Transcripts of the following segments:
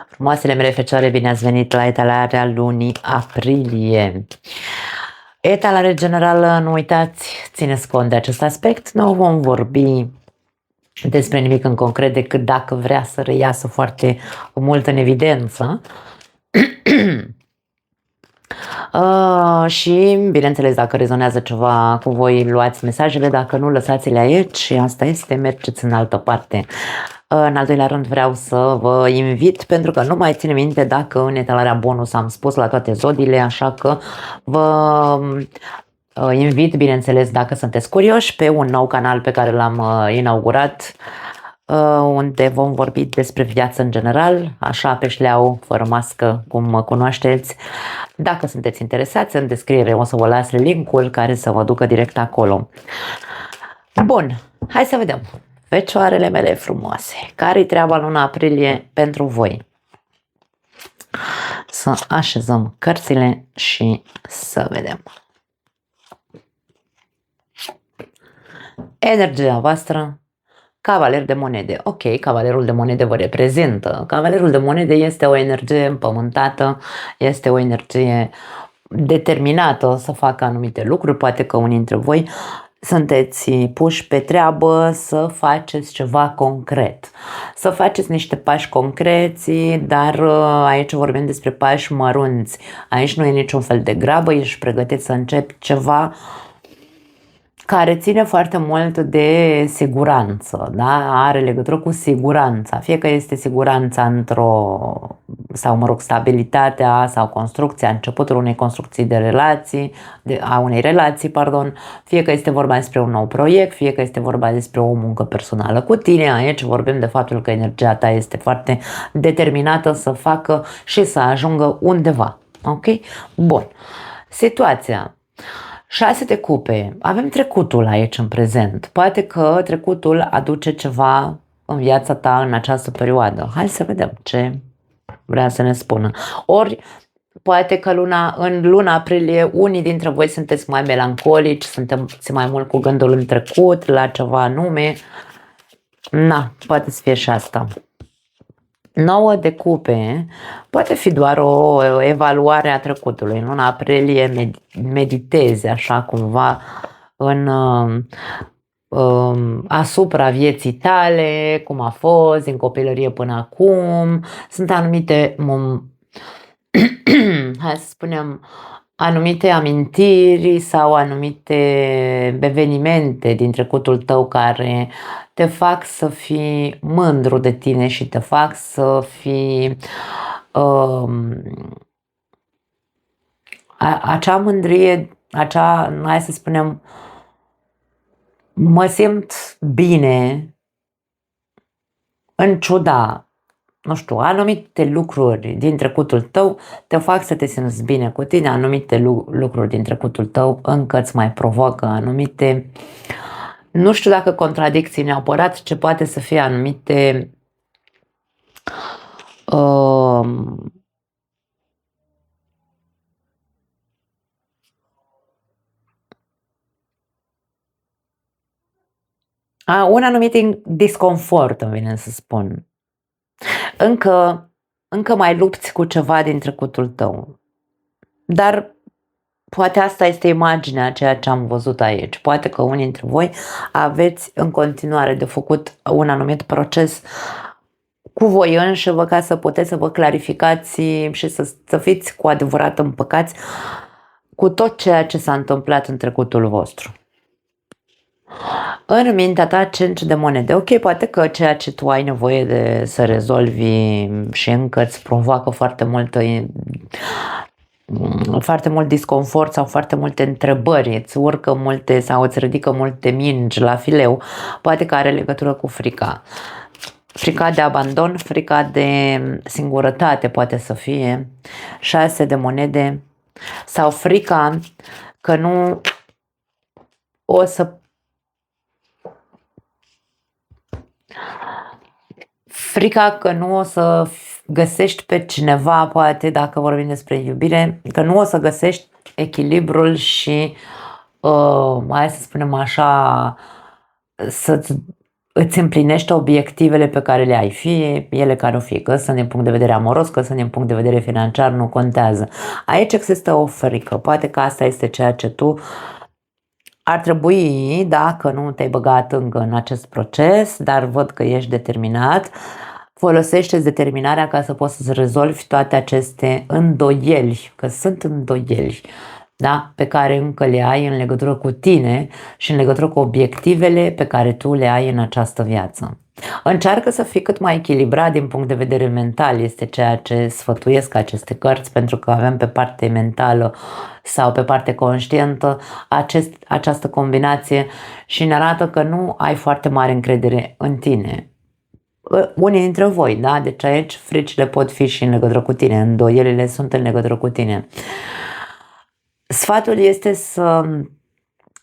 Frumoasele mele fecioare, bine ați venit la etalarea lunii aprilie. Etalare generală, nu uitați, țineți cont de acest aspect. Nu vom vorbi despre nimic în concret decât dacă vrea să reiasă foarte mult în evidență. Și, bineînțeles, dacă rezonează ceva cu voi, luați mesajele, dacă nu, lăsați-le aici și asta este, mergeți în altă parte. În al doilea rând vreau să vă invit, pentru că nu mai țin minte dacă în etalarea bonus am spus la toate zodiile, așa că vă invit, bineînțeles, dacă sunteți curioși, pe un nou canal pe care l-am inaugurat, unde vom vorbi despre viață în general, așa pe șleau, fără mască, cum mă cunoașteți. Dacă sunteți interesați, în descriere o să vă las linkul care să vă ducă direct acolo. Bun, hai să vedem. Fecioarele mele frumoase, care-i treaba luna aprilie pentru voi? Să așezăm cărțile și să vedem. Energia voastră, cavaler de monede. Ok, cavalerul de monede vă reprezintă. Cavalerul de monede este o energie împământată, este o energie determinată să facă anumite lucruri. Poate că unii dintre voi sunteți puși pe treabă să faceți ceva concret, să faceți niște pași concreți, dar aici vorbim despre pași mărunți. Aici nu e niciun fel de grabă, ești pregătit să începi ceva care ține foarte mult de siguranță, da? Are legătură cu siguranța, fie că este siguranța stabilitatea sau construcția, începutul unei construcții de relații, a unei relații, pardon, fie că este vorba despre un nou proiect, fie că este vorba despre o muncă personală cu tine. Aici vorbim de faptul că energia ta este foarte determinată să facă și să ajungă undeva, ok? Bun, situația. 6 de cupe. Avem trecutul aici în prezent. Poate că trecutul aduce ceva în viața ta în această perioadă. Hai să vedem ce vrea să ne spună. Ori poate că în luna aprilie unii dintre voi sunteți mai melancolici, sunteți mai mult cu gândul în trecut, la ceva anume. Na, poate să fie și asta. 9 de cupe poate fi doar o evaluare a trecutului. În luna aprilie meditezi așa cumva asupra vieții tale, cum a fost din copilărie până acum. Sunt anumite hai să spunem anumite amintiri sau anumite evenimente din trecutul tău care te fac să fii mândru de tine și te fac să fii acea mândrie, hai să spunem, mă simt bine în ciuda, nu știu, anumite lucruri din trecutul tău te fac să te simți bine cu tine, anumite lucruri din trecutul tău încă îți mai provoacă anumite, nu știu dacă contradicții neapărat, ce poate să fie anumite un anumit disconfort, îmi vine să spun. Încă mai lupți cu ceva din trecutul tău. Dar poate asta este imaginea a ceea ce am văzut aici. Poate că unii dintre voi aveți în continuare de făcut un anumit proces cu voi înșivă ca să puteți să vă clarificați și să fiți cu adevărat împăcați cu tot ceea ce s-a întâmplat în trecutul vostru. În mintea ta 5 de monede. Ok, poate că ceea ce tu ai nevoie de să rezolvi și încă îți provoacă foarte mult disconfort sau foarte multe întrebări, îți urcă multe sau îți ridică multe mingi la fileu, poate că are legătură cu frica. Frica de abandon, frica de singurătate poate să fie, 6 de monede, sau frica că nu o să găsești pe cineva, poate dacă vorbim despre iubire, că nu o să găsești echilibrul și, hai să spunem așa, să-ți îți împlinești obiectivele pe care le ai, fie ele care o fie, că sunt din punct de vedere amoros, că sunt din punct de vedere financiar, nu contează. Aici există o frică, poate că asta este ceea ce tu ar trebui, dacă nu te-ai băgat încă în acest proces, dar văd că ești determinat, folosește-ți determinarea ca să poți să rezolvi toate aceste îndoieli, că sunt îndoieli, da? Pe care încă le ai în legătură cu tine și în legătură cu obiectivele pe care tu le ai în această viață. Încearcă să fii cât mai echilibrat din punct de vedere mental, este ceea ce sfătuiesc aceste cărți, pentru că avem pe parte mentală sau pe parte conștientă această combinație și ne arată că nu ai foarte mare încredere în tine. Unii dintre voi, da? Deci aici fricile pot fi și în legătură cu tine, îndoielile sunt în legătură cu tine. Sfatul este să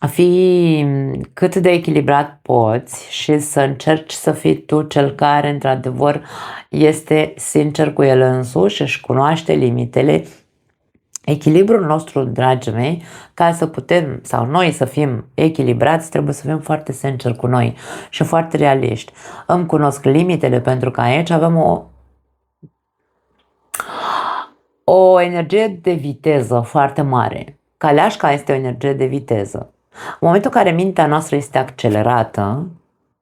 fii cât de echilibrat poți și să încerci să fii tu cel care într-adevăr este sincer cu el însuși, își cunoaște limitele. Echilibrul nostru, dragii mei, ca să putem sau noi să fim echilibrați, trebuie să fim foarte sinceri cu noi și foarte realiști. Îmi cunosc limitele pentru că aici avem o energie de viteză foarte mare. Caleașca este o energie de viteză. În momentul în care mintea noastră este accelerată,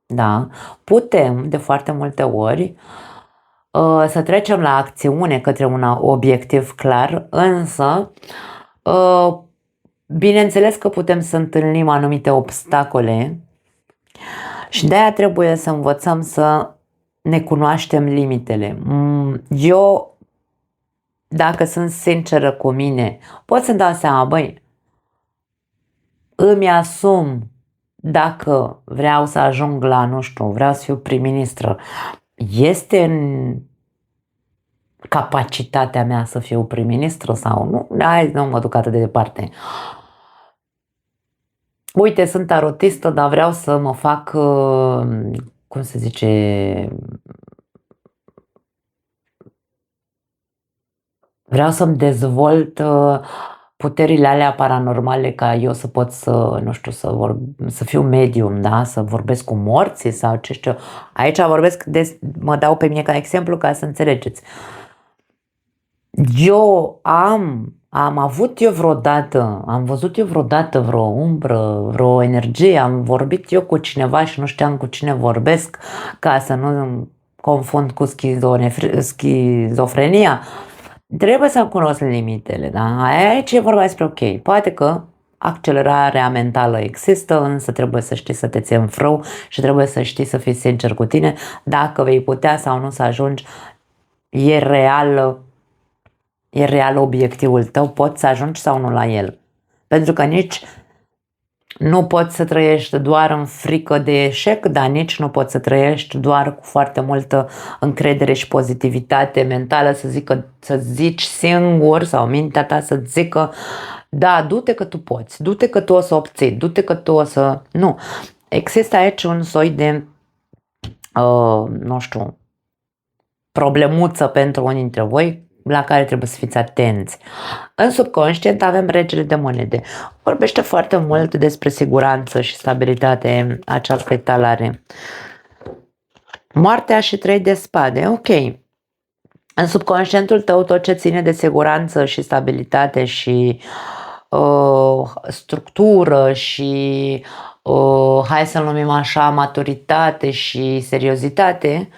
da, putem de foarte multe ori să trecem la acțiune către un obiectiv clar, însă bineînțeles că putem să întâlnim anumite obstacole și de-aia trebuie să învățăm să ne cunoaștem limitele. Eu, dacă sunt sinceră cu mine, pot să-mi dau seama, băi, îmi asum dacă vreau să ajung la, nu știu, vreau să fiu prim-ministră, este în capacitatea mea să fiu prim-ministru sau nu? Hai, nu mă duc atât de departe. Uite, sunt tarotistă, dar vreau să mă fac, cum se zice, vreau să-mi dezvolt puterile alea paranormale ca eu să pot să, nu știu, să fiu medium, da? Să vorbesc cu morții sau ce știu. Aici vorbesc, mă dau pe mine ca exemplu ca să înțelegeți. Eu am avut eu vreodată, am văzut eu vreodată vreo umbră, vreo energie, am vorbit eu cu cineva și nu știam cu cine vorbesc ca să nu confund cu schizofrenia. Trebuie să cunosc limitele, da? Aici e vorba despre ok, poate că accelerarea mentală există, însă trebuie să știi să te ții în frâu și trebuie să știi să fii sincer cu tine dacă vei putea sau nu să ajungi. E real obiectivul tău, poți să ajungi sau nu la el. Pentru că nici nu poți să trăiești doar în frică de eșec, dar nici nu poți să trăiești doar cu foarte multă încredere și pozitivitate mentală, să zici singur sau mintea ta să zică, da, du-te că tu poți, du-te că tu o să obții, du-te că tu o să... Nu. Există aici un soi de, nu știu, problemuță pentru unii dintre voi, la care trebuie să fiți atenți. În subconștient avem regele de monede. Vorbește foarte mult despre siguranță și stabilitate această etalare. Moartea și 3 de spade. Ok. În subconștientul tău tot ce ține de siguranță și stabilitate și structură și hai să-l numim așa, maturitate și seriozitate,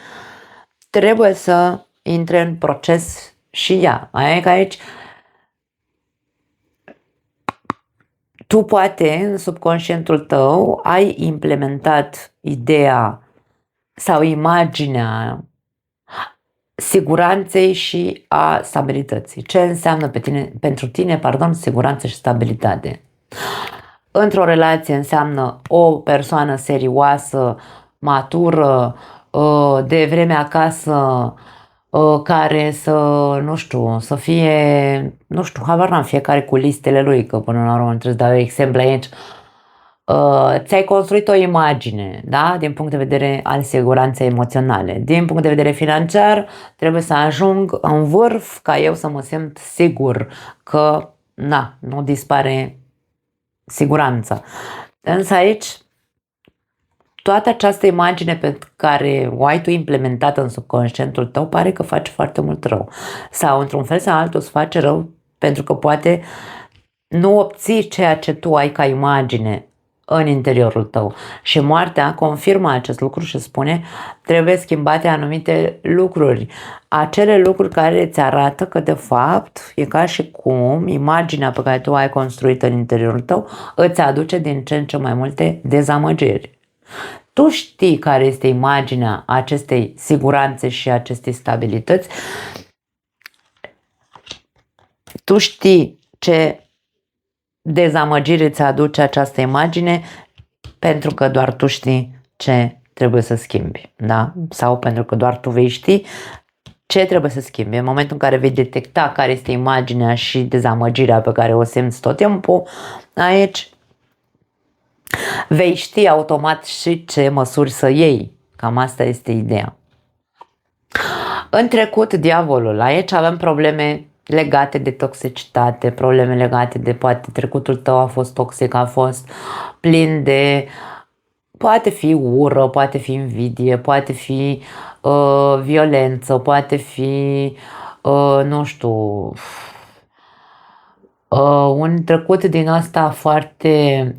trebuie să intre în proces și ea. Adică aici tu poate în subconștientul tău ai implementat ideea sau imaginea siguranței și a stabilității. Ce înseamnă pentru tine, siguranță și stabilitate? Într-o relație înseamnă o persoană serioasă, matură, de vreme acasă, care să, nu știu, să fie, nu știu, habar n-am, fiecare cu listele lui, că până la urmă trebuie să dau exemplu aici. Ți-ai construit o imagine, da? Din punct de vedere al siguranței emoționale. Din punct de vedere financiar, trebuie să ajung în vârf ca eu să mă simt sigur că, nu dispare siguranța. Însă aici toată această imagine pe care o ai tu implementată în subconștientul tău pare că face foarte mult rău. Sau într-un fel sau altul îți face rău pentru că poate nu obții ceea ce tu ai ca imagine în interiorul tău. Și moartea confirmă acest lucru și spune trebuie schimbate anumite lucruri. Acele lucruri care îți arată că de fapt e ca și cum imaginea pe care tu ai construită în interiorul tău îți aduce din ce în ce mai multe dezamăgiri. Tu știi care este imaginea acestei siguranțe și acestei stabilități. Tu știi ce dezamăgire îți aduce această imagine pentru că doar tu știi ce trebuie să schimbi, da? Sau pentru că doar tu vei ști ce trebuie să schimbi. În momentul în care vei detecta care este imaginea și dezamăgirea pe care o simți tot timpul, aici vei ști automat și ce măsuri să iei. Cam asta este ideea. În trecut, diavolul. Aici avem probleme legate de toxicitate, probleme legate de poate trecutul tău a fost toxic, a fost plin de, poate fi ură, poate fi invidie, poate fi violență, poate fi, nu știu, un trecut din asta foarte,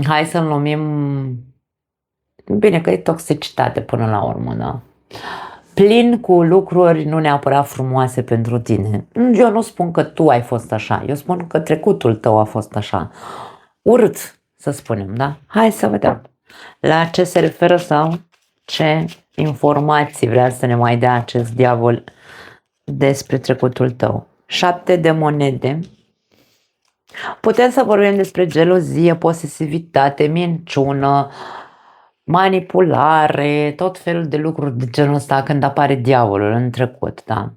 hai să-l numim, bine că e toxicitate până la urmă, da? Plin cu lucruri nu neapărat frumoase pentru tine. Eu nu spun că tu ai fost așa, eu spun că trecutul tău a fost așa. Urât, să spunem, da? Hai să vedem la ce se referă sau ce informații vrea să ne mai dea acest diavol despre trecutul tău. 7 de monede. Putem să vorbim despre gelozie, posesivitate, minciună, manipulare, tot felul de lucruri de genul ăsta când apare diavolul în trecut, da?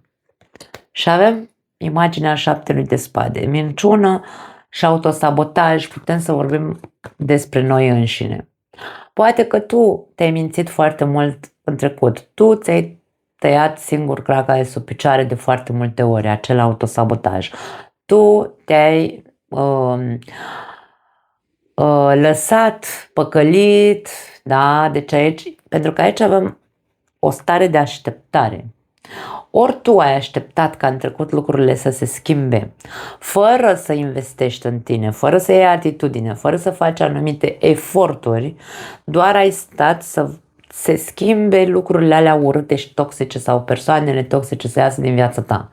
Și avem imaginea 7 de spade, minciună și autosabotaj, putem să vorbim despre noi înșine. Poate că tu te-ai mințit foarte mult în trecut, tu ți-ai tăiat singur craca de sub picioare de foarte multe ori, acel autosabotaj. Tu te-ai lăsat, păcălit, da? Deci aici, pentru că aici avem o stare de așteptare. Ori tu ai așteptat ca în trecut lucrurile să se schimbe, fără să investești în tine, fără să iei atitudine, fără să faci anumite eforturi, doar ai stat să se schimbe lucrurile alea urâte și toxice sau persoanele toxice să iasă din viața ta.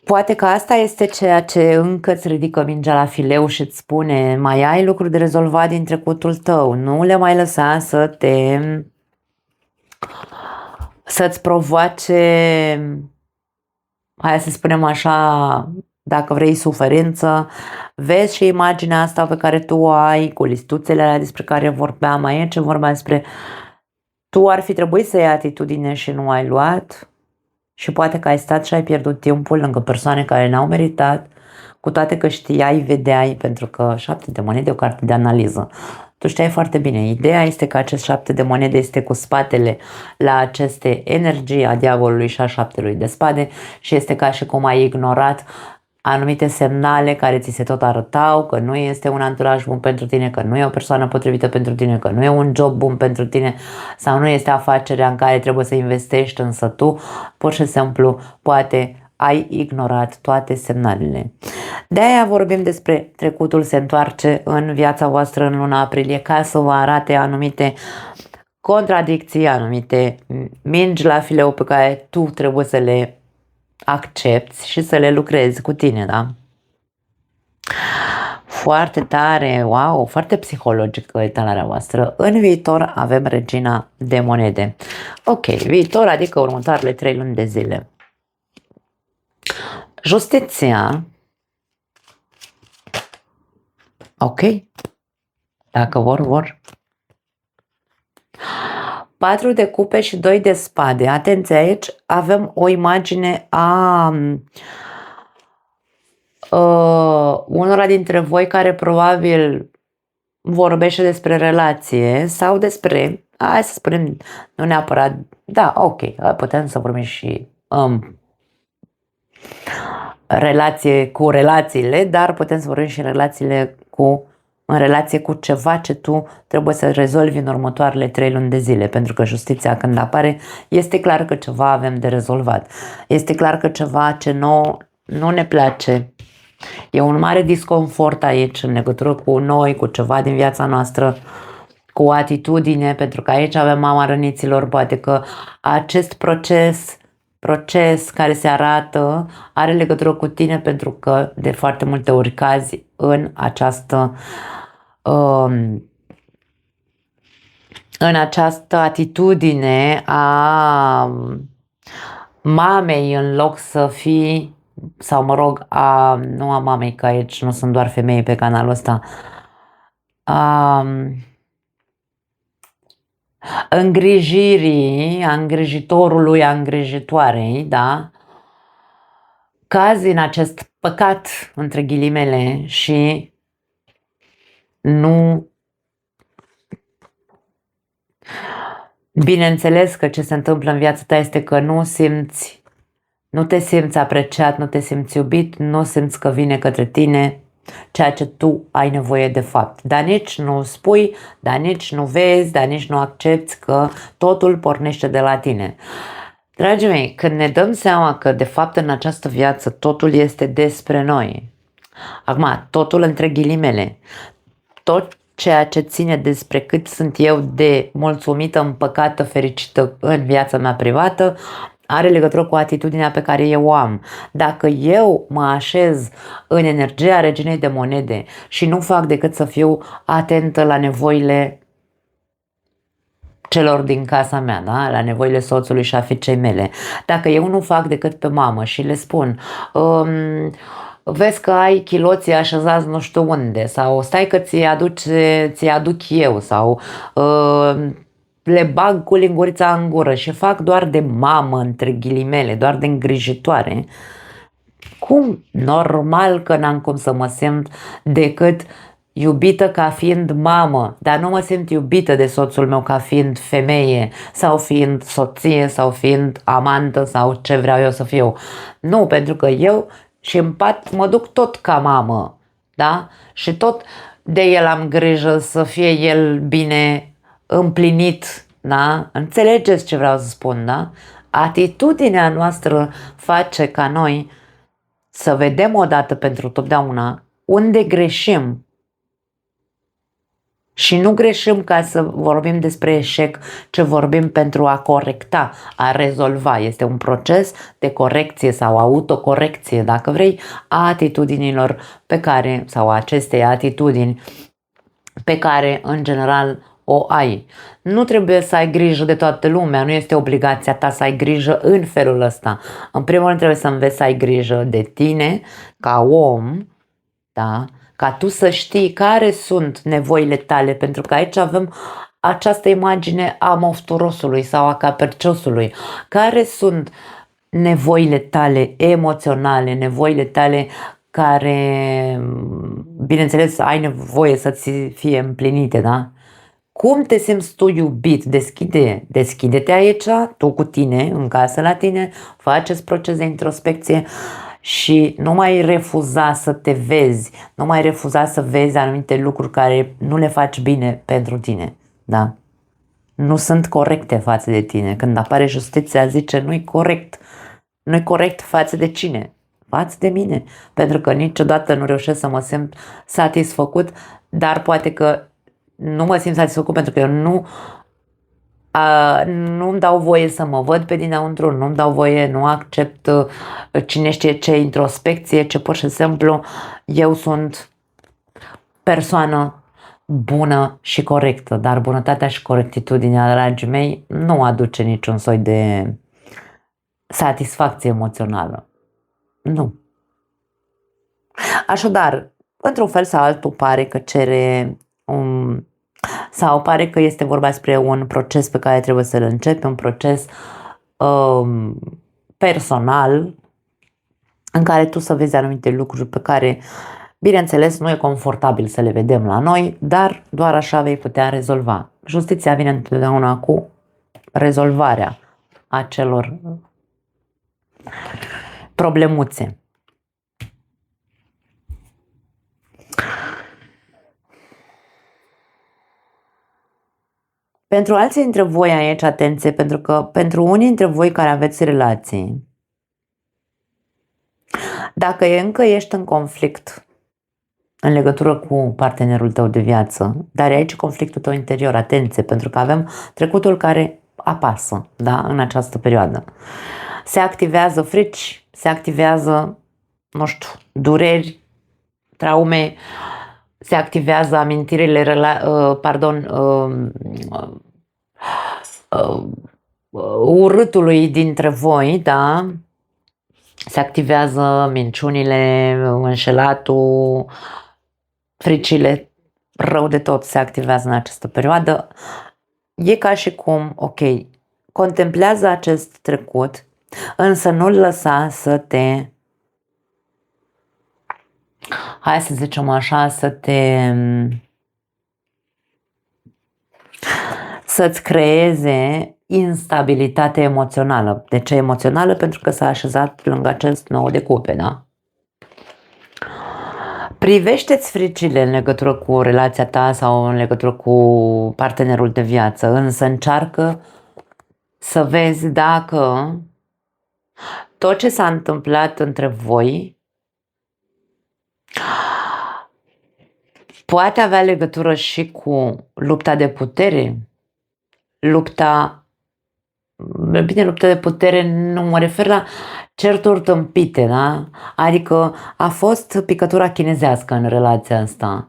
Poate că asta este ceea ce încă îți ridică mingea la fileu și îți spune mai ai lucruri de rezolvat din trecutul tău, nu le mai lăsa să-ți provoace, hai să spunem așa, dacă vrei suferință. Vezi și imaginea asta pe care tu o ai cu listuțele alea despre care vorbeam aici, vorba despre tu ar fi trebuit să iei atitudine și nu ai luat. Și poate că ai stat și ai pierdut timpul lângă persoane care n-au meritat, cu toate că știai, vedeai, pentru că 7 de monede e o carte de analiză. Tu știai foarte bine. Ideea este că acest 7 de monede este cu spatele la aceste energii a diavolului și a 7 de spade și este ca și cum ai ignorat anumite semnale care ți se tot arătau că nu este un anturaj bun pentru tine, că nu e o persoană potrivită pentru tine, că nu e un job bun pentru tine sau nu este afacerea în care trebuie să investești, însă tu pur și simplu poate ai ignorat toate semnalele. De-aia vorbim despre trecutul se întoarce în viața voastră în luna aprilie ca să vă arate anumite contradicții, anumite mingi la fileu pe care tu trebuie să le accepti și să le lucrezi cu tine, da? Foarte tare, wow, foarte psihologică etalarea voastră. În viitor avem regina de monede. Ok, viitor adică următoarele 3 luni de zile. Justiția. Ok. Dacă vor. 4 de cupe și 2 de spade. Atenție, aici avem o imagine a unora dintre voi care probabil vorbește despre relație sau despre, hai să spunem, nu neapărat, da, ok, putem să vorbim și relație cu relațiile, dar putem să vorbim și relațiile în relație cu ceva ce tu trebuie să rezolvi în următoarele 3 luni de zile, pentru că justiția când apare, este clar că ceva avem de rezolvat. Este clar că ceva ce nu ne place. E un mare disconfort aici în legătură cu noi, cu ceva din viața noastră, cu o atitudine, pentru că aici avem mama răniților, poate că acest proces care se arată are legătură cu tine, pentru că de foarte multe ori cazi în această atitudine a mamei în loc să fii, sau mă rog, nu a mamei, că aici nu sunt doar femei pe canalul ăsta, îngrijirii, a îngrijitorului, a îngrijitoarei, da? Cazi în acest păcat, între ghilimele, și nu... Bineînțeles că ce se întâmplă în viața ta este că nu te simți apreciat, nu te simți iubit, nu simți că vine către tine ceea ce tu ai nevoie de fapt. Dar nici nu spui, dar nici nu vezi, dar nici nu accepti că totul pornește de la tine. Dragii mei, când ne dăm seama că de fapt în această viață totul este despre noi, acum totul între ghilimele, tot ceea ce ține despre cât sunt eu de mulțumită, împăcată, fericită în viața mea privată, are legătură cu atitudinea pe care eu o am. Dacă eu mă așez în energia reginei de monede și nu fac decât să fiu atentă la nevoile celor din casa mea, da? La nevoile soțului și a fiicei mele, dacă eu nu fac decât pe mamă și le spun... vezi că ai chiloții așezați nu știu unde, sau stai că ți aduc eu, sau le bag cu lingurița în gură și fac doar de mamă, între ghilimele, doar de îngrijitoare, cum? Normal că n-am cum să mă simt decât iubită ca fiind mamă, dar nu mă simt iubită de soțul meu ca fiind femeie, sau fiind soție, sau fiind amantă, sau ce vreau eu să fiu. Nu, pentru că eu și în pat mă duc tot ca mamă, da? Și tot de el am grijă să fie el bine împlinit, da? Înțelegeți ce vreau să spun, da? Atitudinea noastră face ca noi să vedem odată pentru totdeauna unde greșim. Și nu greșim ca să vorbim despre eșec, ci vorbim pentru a corecta, a rezolva. Este un proces de corecție sau autocorecție, dacă vrei, a atitudinilor pe care, sau acestei atitudini pe care, în general, o ai. Nu trebuie să ai grijă de toată lumea, nu este obligația ta să ai grijă în felul ăsta. În primul rând trebuie să înveți să ai grijă de tine, ca om, da? Ca tu să știi care sunt nevoile tale, pentru că aici avem această imagine a mofturosului sau a caperciosului. Care sunt nevoile tale emoționale, nevoile tale care, bineînțeles, ai nevoie să ți fie împlinite, da? Cum te simți tu iubit? Deschide-te aici, tu cu tine, în casă la tine, faceți proces de introspecție. Și nu mai refuza să te vezi, nu mai refuza să vezi anumite lucruri care nu le faci bine pentru tine, da? Nu sunt corecte față de tine. Când apare justiția zice nu-i corect. Nu-i corect față de cine? Față de mine. Pentru că niciodată nu reușesc să mă simt satisfăcut, dar poate că nu mă simt satisfăcut pentru că eu nu-mi dau voie să mă văd pe dinăuntru, nu-mi dau voie, nu accept cine știe ce introspecție, ce pur și simplu eu sunt persoană bună și corectă, dar bunătatea și corectitudinea, dragii mei, nu aduce niciun soi de satisfacție emoțională. Nu. Așadar, într-un fel sau altul pare că cere sau pare că este vorba despre un proces pe care trebuie să-l începi, un proces personal în care tu să vezi anumite lucruri pe care, bineînțeles, nu e confortabil să le vedem la noi, dar doar așa vei putea rezolva. Justiția vine întotdeauna cu rezolvarea acelor problemuțe. Pentru alții dintre voi aici, atenție, pentru că pentru unii dintre voi care aveți relații, dacă încă ești în conflict în legătură cu partenerul tău de viață, dar e aici conflictul tău interior, atenție, pentru că avem trecutul care apasă, da, în această perioadă. Se activează frici, se activează, nu știu, dureri, traume, se activează amintirile, urâtului dintre voi, da? Se activează minciunile, înșelatul, fricile, rău de tot se activează în această perioadă. E ca și cum, ok, contemplează acest trecut, însă nu-l lăsa să te, hai să zicem așa, să-ți creeze instabilitate emoțională. De ce emoțională? Pentru că s-a așezat lângă acest 9 de cupe, da? Privește-ți fricile în legătură cu relația ta sau în legătură cu partenerul de viață, însă încearcă să vezi dacă tot ce s-a întâmplat între voi poate avea legătură și cu lupta de putere, lupta de putere, nu mă refer la certuri tâmpite, da? Adică a fost picătura chinezească în relația asta.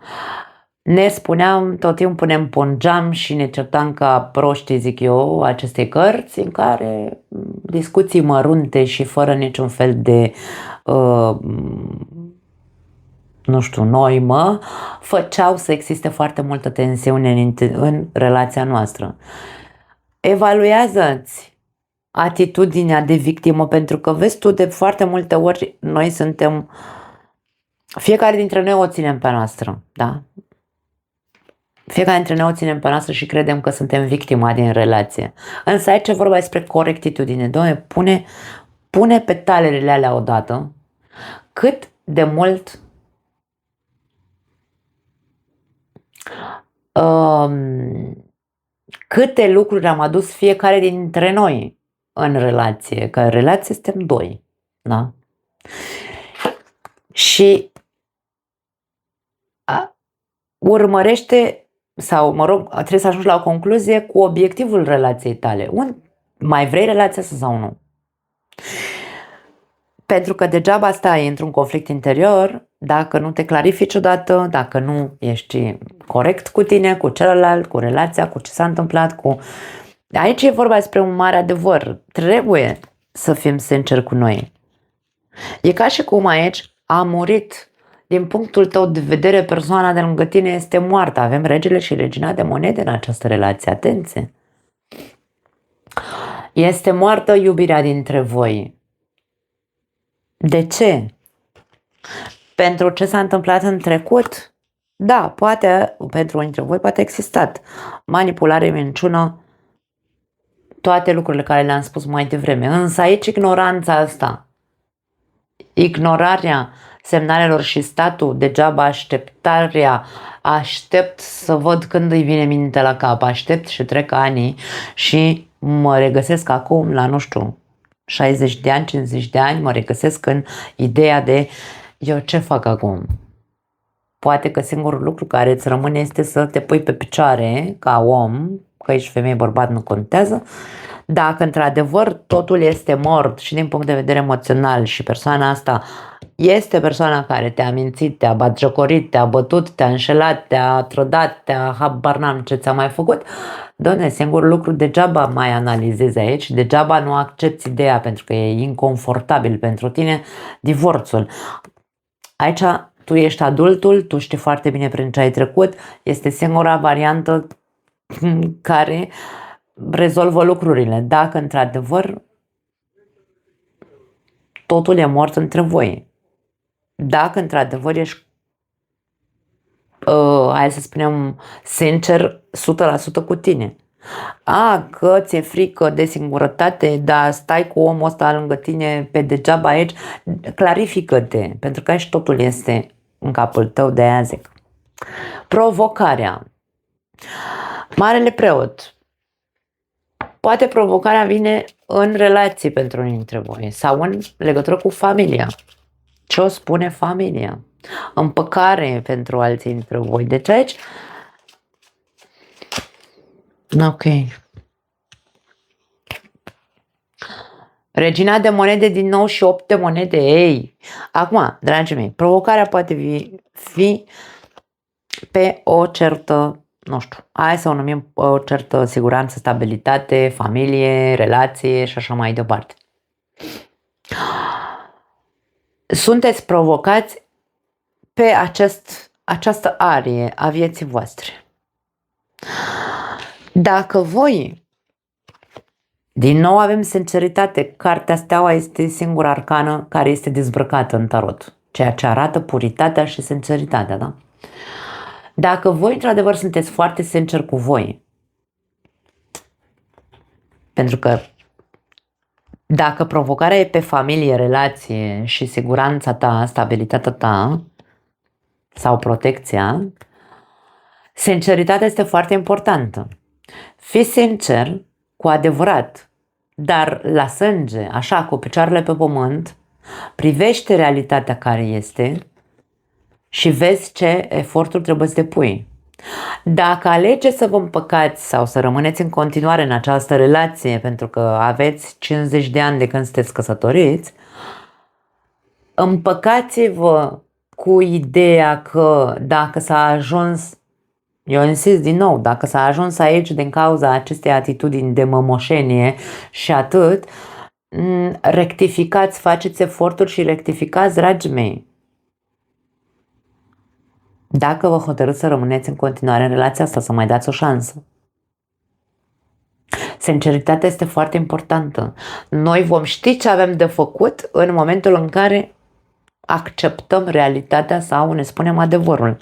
Ne spuneam, tot timpul punem pe un geam și ne certam ca proști, zic eu, acestei cărți, în care discuții mărunte și fără niciun fel de nu știu, noimă, făceau să existe foarte multă tensiune în relația noastră. Evaluează-ți atitudinea de victimă, pentru că vezi tu, de foarte multe ori noi suntem, fiecare dintre noi o ținem pe noastră, da? Fiecare dintre noi o ținem pe noastră și credem că suntem victima din relație. Însă aici e vorba despre corectitudine. Doamne, pune petalele alea odată, cât de mult câte lucruri am adus fiecare dintre noi în relație, că în relație suntem doi, da? Și urmărește, sau mă rog, trebuie să ajungi la o concluzie cu obiectivul relației tale. Mai vrei relația asta sau nu? Pentru că degeaba stai într-un conflict interior dacă nu te clarifici odată, dacă nu ești corect cu tine, cu celălalt, cu relația, cu ce s-a întâmplat, cu... Aici e vorba despre un mare adevăr. Trebuie să fim sinceri cu noi. E ca și cum aici a murit. Din punctul tău de vedere, persoana de lângă tine este moartă. Avem regele și regina de monede în această relație. Atenție! Este moartă iubirea dintre voi. De ce? Pentru ce s-a întâmplat în trecut? Da, poate, pentru unii dintre voi poate existat manipulare, minciună, toate lucrurile care le-am spus mai devreme. Însă aici ignoranța asta, ignorarea semnalelor și statul, degeaba așteptarea, aștept să văd când îi vine mintea la cap, aștept și trec ani și mă regăsesc acum la, nu știu, 60 de ani, 50 de ani, mă regăsesc în ideea de eu ce fac acum? Poate că singurul lucru care îți rămâne este să te pui pe picioare ca om, că ești femeie, bărbat, nu contează. Dacă într-adevăr totul este mort și din punct de vedere emoțional și persoana asta este persoana care te-a mințit, te-a batjocorit, te-a bătut, te-a înșelat, te-a trădat, habar n-am ce ți-a mai făcut, doamne, singurul lucru, degeaba mai analizezi aici, degeaba nu accepti ideea pentru că e inconfortabil pentru tine, divorțul. Aici tu ești adultul, tu știi foarte bine prin ce ai trecut, este singura variantă care rezolvă lucrurile. Dacă într-adevăr totul e mort între voi. Dacă într-adevăr ești, hai să spunem, sincer, 100% cu tine. Că ți-e frică de singurătate, dar stai cu omul ăsta lângă tine pe degeaba aici, clarifică-te, pentru că aici totul este în capul tău, de aia zic. Provocarea. Marele preot Poate provocarea vine în relații pentru unii dintre voi sau în legătură cu familia. Ce o spune familia? Împăcare pentru alții dintre voi. Deci aici... Ok. Regina de monede din nou și 8 de monede. Ei! Acum, dragii mei, provocarea poate fi pe o certă, nu știu, hai să o numim o certă siguranță, stabilitate, familie, relație și așa mai departe. Sunteți provocați pe această arie a vieții voastre. Dacă voi, din nou avem sinceritate, cartea Steaua este singura arcană care este dezbrăcată în tarot, ceea ce arată puritatea și sinceritatea, da? Dacă voi, într-adevăr, sunteți foarte sinceri cu voi, pentru că dacă provocarea e pe familie, relație și siguranța ta, stabilitatea ta sau protecția, sinceritatea este foarte importantă. Fii sincer cu adevărat, dar la sânge, așa, cu picioarele pe pământ, privește realitatea care este și vezi ce eforturi trebuie să depui. Dacă alegeți să vă împăcați sau să rămâneți în continuare în această relație pentru că aveți 50 de ani de când sunteți căsătoriți, împăcați-vă cu ideea că dacă s-a ajuns, eu insist din nou, dacă s-a ajuns aici din cauza acestei atitudini de mămoșenie și atât, rectificați, faceți eforturi și rectificați, dragii mei. Dacă vă hotărâți să rămâneți în continuare în relația asta, să mai dați o șansă. Sinceritatea este foarte importantă. Noi vom ști ce avem de făcut în momentul în care acceptăm realitatea sau ne spunem adevărul.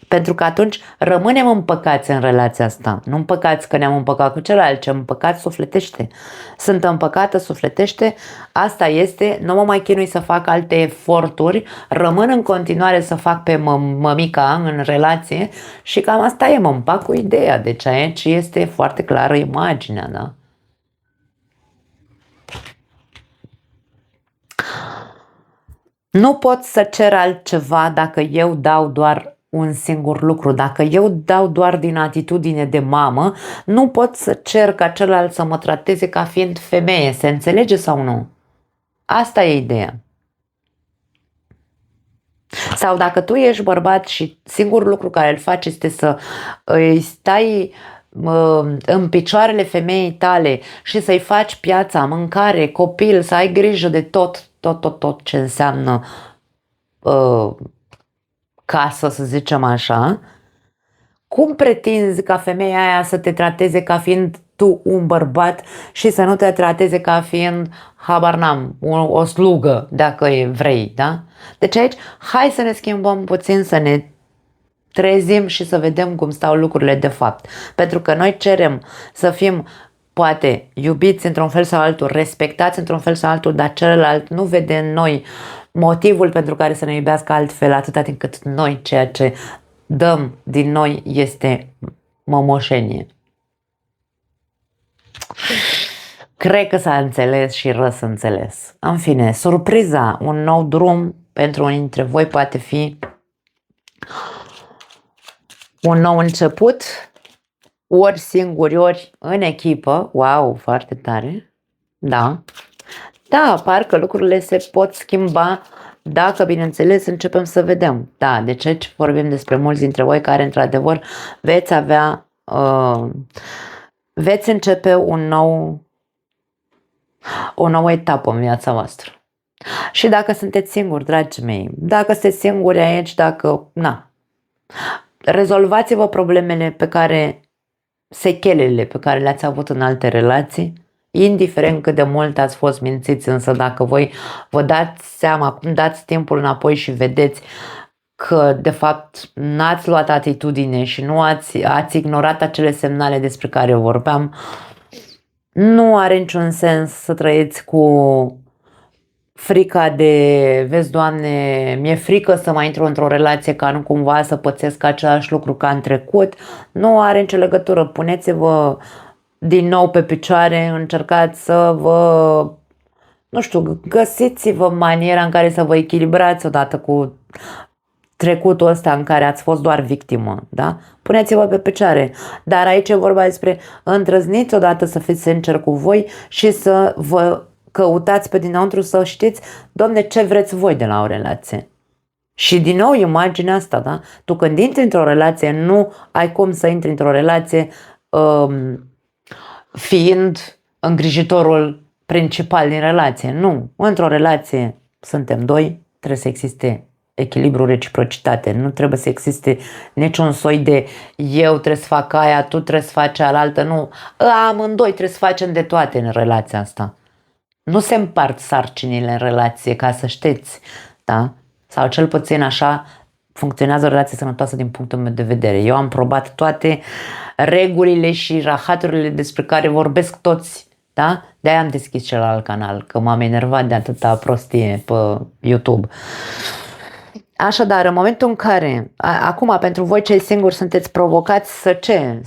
Pentru că atunci rămânem împăcați în relația asta. Nu împăcați că ne-am împăcat cu celălalt, ci împăcați sufletește. Sunt împăcată sufletește, asta este, nu mă mai chinui să fac alte eforturi, rămân în continuare să fac pe mămica în relație și cam asta e, mă împac cu ideea. Deci aici este foarte clară imaginea, da? Nu pot să cer altceva dacă eu dau doar un singur lucru. Dacă eu dau doar din atitudine de mamă, nu pot să cer ca celălalt să mă trateze ca fiind femeie. Se înțelege sau nu? Asta e ideea. Sau dacă tu ești bărbat și singurul lucru care îl faci este să îi stai în picioarele femeii tale și să-i faci piața, mâncare, copil, să ai grijă de tot ce înseamnă casă, să zicem așa, cum pretinzi ca femeia aia să te trateze ca fiind tu un bărbat și să nu te trateze ca fiind, habar n-am, o slugă, dacă vrei, da? Deci aici, hai să ne schimbăm puțin, să ne trezim și să vedem cum stau lucrurile de fapt. Pentru că noi cerem să fim, poate, iubiți într-un fel sau altul, respectați într-un fel sau altul, dar celălalt nu vede în noi motivul pentru care să ne iubească altfel, atâta timp cât noi ceea ce dăm din noi este mămoșenie. Cred că s-a înțeles și răs înțeles. În fine, surpriza, un nou drum pentru unii dintre voi poate fi un nou început, ori singuri, ori în echipă. Wow, foarte tare. Da. Da, parcă lucrurile se pot schimba dacă, bineînțeles, începem să vedem. Da, deci aici vorbim despre mulți dintre voi care, într-adevăr, veți avea, veți începe o nouă etapă în viața voastră. Și dacă sunteți singuri, dragii mei, dacă sunteți singuri aici, dacă, rezolvați-vă problemele sechelele pe care le-ați avut în alte relații, indiferent cât de mult ați fost mințiți, însă dacă voi vă dați seama, cum dați timpul înapoi și vedeți că de fapt n-ați luat atitudine și nu ați ignorat acele semnale despre care vorbeam, nu are niciun sens să trăiți cu frica de, vezi, Doamne, mi-e frică să mai intru într-o relație ca nu cumva să pățesc același lucru ca în trecut. Nu are nicio legătură, puneți-vă din nou pe picioare, încercați să vă, nu știu, găsiți-vă maniera în care să vă echilibrați odată cu trecutul ăsta în care ați fost doar victimă, da? Puneți-vă pe picioare. Dar aici e vorba despre îndrăzniți odată să fiți sinceri cu voi și să vă căutați pe dinăuntru să știți, Doamne, ce vreți voi de la o relație. Și din nou imaginea asta, da? Tu când intri într-o relație, nu ai cum să intri într-o relație fiind îngrijitorul principal din relație. Nu. Într-o relație suntem doi, trebuie să existe echilibru, reciprocitate. Nu trebuie să existe niciun soi de eu trebuie să fac aia, tu trebuie să faci alaltă. Nu. Amândoi trebuie să facem de toate în relația asta. Nu se împart sarcinile în relație, ca să știți, da? Sau cel puțin așa funcționează o relație sănătoasă din punctul meu de vedere. Eu am probat toate regulile și rahaturile despre care vorbesc toți, da? De-aia am deschis celălalt canal, că m-am enervat de atâta prostie pe YouTube. Așadar, în momentul în care, acum pentru voi cei singuri sunteți provocați să ce?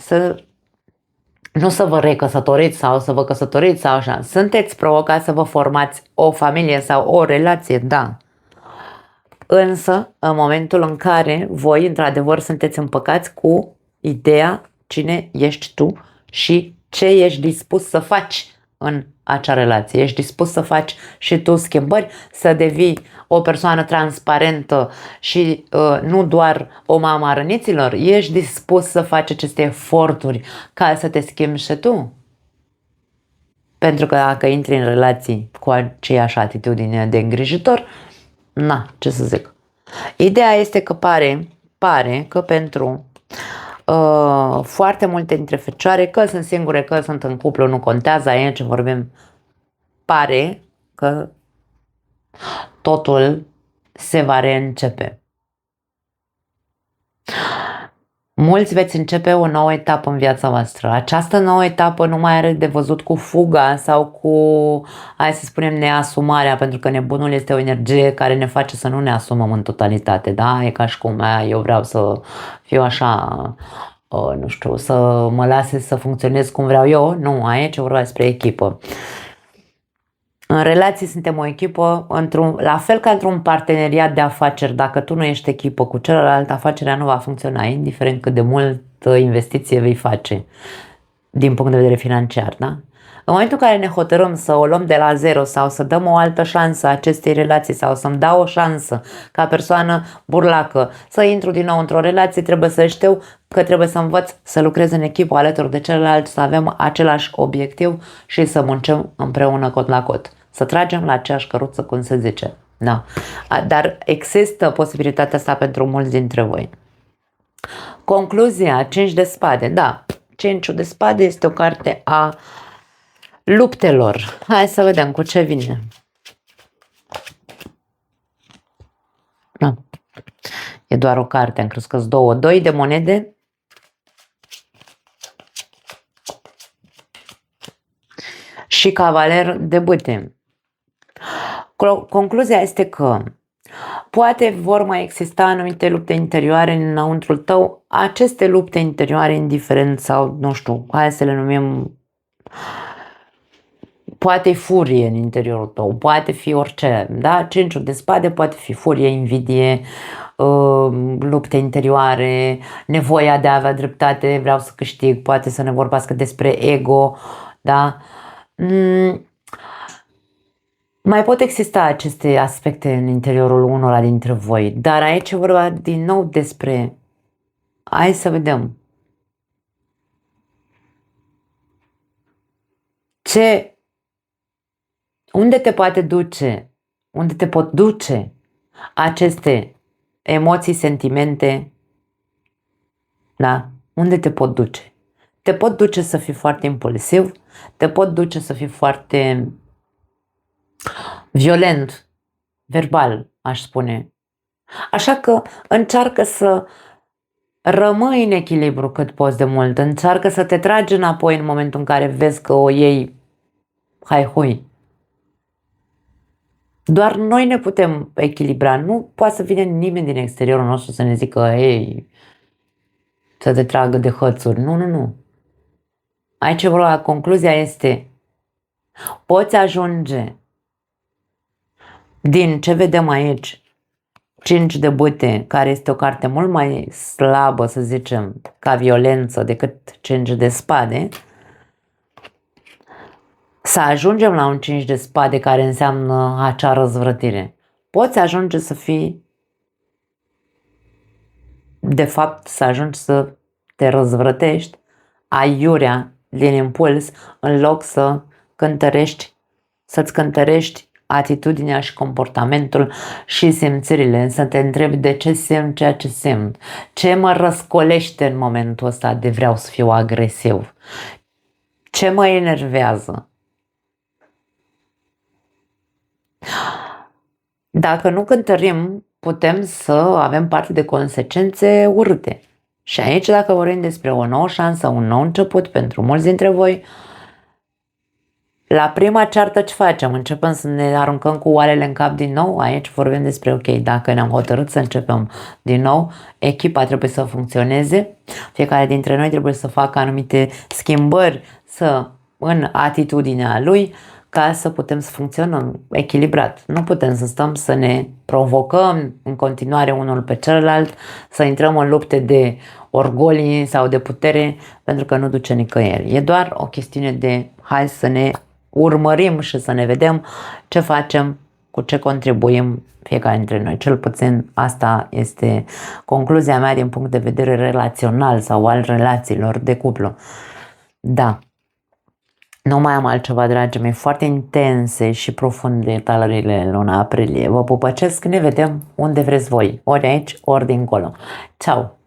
Nu să vă recăsătoriți sau să vă căsătoriți sau așa. Sunteți provocați să vă formați o familie sau o relație, da. Însă, în momentul în care voi, într-adevăr, sunteți împăcați cu ideea cine ești tu și ce ești dispus să faci în acea relație. Ești dispus să faci și tu schimbări, să devii o persoană transparentă și nu doar o mamă a răniților. Ești dispus să faci aceste eforturi ca să te schimbi și tu. Pentru că dacă intri în relații cu aceeași atitudine de îngrijitor, na, ce să zic. Ideea este că pare că pentru foarte multe dintre fecioare, că sunt singure, că sunt în cuplu, nu contează, aici vorbim, pare că totul se va reîncepe. Mulți veți începe o nouă etapă în viața voastră. Această nouă etapă nu mai are de văzut cu fuga sau cu, hai să spunem, neasumarea, pentru că nebunul este o energie care ne face să nu ne asumăm în totalitate, da? E ca și cum eu vreau să fiu așa, nu știu, să mă lase să funcționez cum vreau eu. Nu, aici vorba despre echipă. În relații suntem o echipă, la fel ca într-un parteneriat de afaceri. Dacă tu nu ești echipă cu celălalt, afacerea nu va funcționa, indiferent cât de multă investiție vei face din punct de vedere financiar. Da? În momentul în care ne hotărâm să o luăm de la zero sau să dăm o altă șansă acestei relații sau să-mi dau o șansă ca persoană burlacă să intru din nou într-o relație, trebuie să știu că trebuie să învăț să lucrez în echipă alături de celălalt, să avem același obiectiv și să muncim împreună cot la cot. Să tragem la aceeași căruță, cum se zice. Da. Dar există posibilitatea asta pentru mulți dintre voi. Concluzia, 5 de spade. Da, 5 de spade este o carte a luptelor. Hai să vedem cu ce vine. Da. E doar o carte, am crezut că-s două. 2 de monede. Și cavaler de bâte. Concluzia este că poate vor mai exista anumite lupte interioare înăuntrul tău, aceste lupte interioare indiferent sau, nu știu, hai să le numim, poate furie în interiorul tău, poate fi orice, da? 5 de spade poate fi furie, invidie, lupte interioare, nevoia de a avea dreptate, vreau să câștig, poate să ne vorbească despre ego, da? Mai pot exista aceste aspecte în interiorul unora dintre voi, dar aici e vorba din nou despre, hai să vedem, unde te poate duce, unde te pot duce aceste emoții, sentimente, da? Unde te pot duce? Te pot duce să fii foarte impulsiv, te pot duce să fii foarte violent, verbal, aș spune. Așa că încearcă să rămâi în echilibru cât poți de mult, încearcă să te tragi înapoi în momentul în care vezi că o iei hai-hui. Doar noi ne putem echilibra, nu poate să vină nimeni din exteriorul nostru să ne zică, ei, să te tragă de hățuri. Nu, nu, nu. Aici concluzia este, poți ajunge din ce vedem aici, 5 de bâte, care este o carte mult mai slabă, să zicem, ca violență decât 5 de spade, să ajungem la un 5 de spade care înseamnă acea răzvrătire. Poți ajunge să fii, de fapt, să ajungi să te răzvrătești aiurea din impuls, în loc să cântărești, să-ți cântărești atitudinea și comportamentul și simțirile, să te întrebi de ce simt ceea ce simt, ce mă răscolește în momentul ăsta de vreau să fiu agresiv, ce mă enervează. Dacă nu cântărim, putem să avem parte de consecințe urâte. Și aici, dacă vorbim despre o nouă șansă, un nou început pentru mulți dintre voi, la prima ceartă ce facem? Începem să ne aruncăm cu oalele în cap din nou? Aici vorbim despre, ok, dacă ne-am hotărât să începem din nou, echipa trebuie să funcționeze, fiecare dintre noi trebuie să facă anumite schimbări în atitudinea lui, ca să putem să funcționăm echilibrat. Nu putem să stăm să ne provocăm în continuare unul pe celălalt, să intrăm în lupte de orgolii sau de putere, pentru că nu duce nicăieri. E doar o chestiune de hai să ne urmărim și să ne vedem ce facem, cu ce contribuim fiecare dintre noi. Cel puțin asta este concluzia mea din punct de vedere relațional sau al relațiilor de cuplu. Da. Nu mai am altceva, dragii mei, foarte intense și profunde talerele luna aprilie. Vă pupăcesc, ne vedem unde vreți voi, ori aici, ori dincolo. Ceau!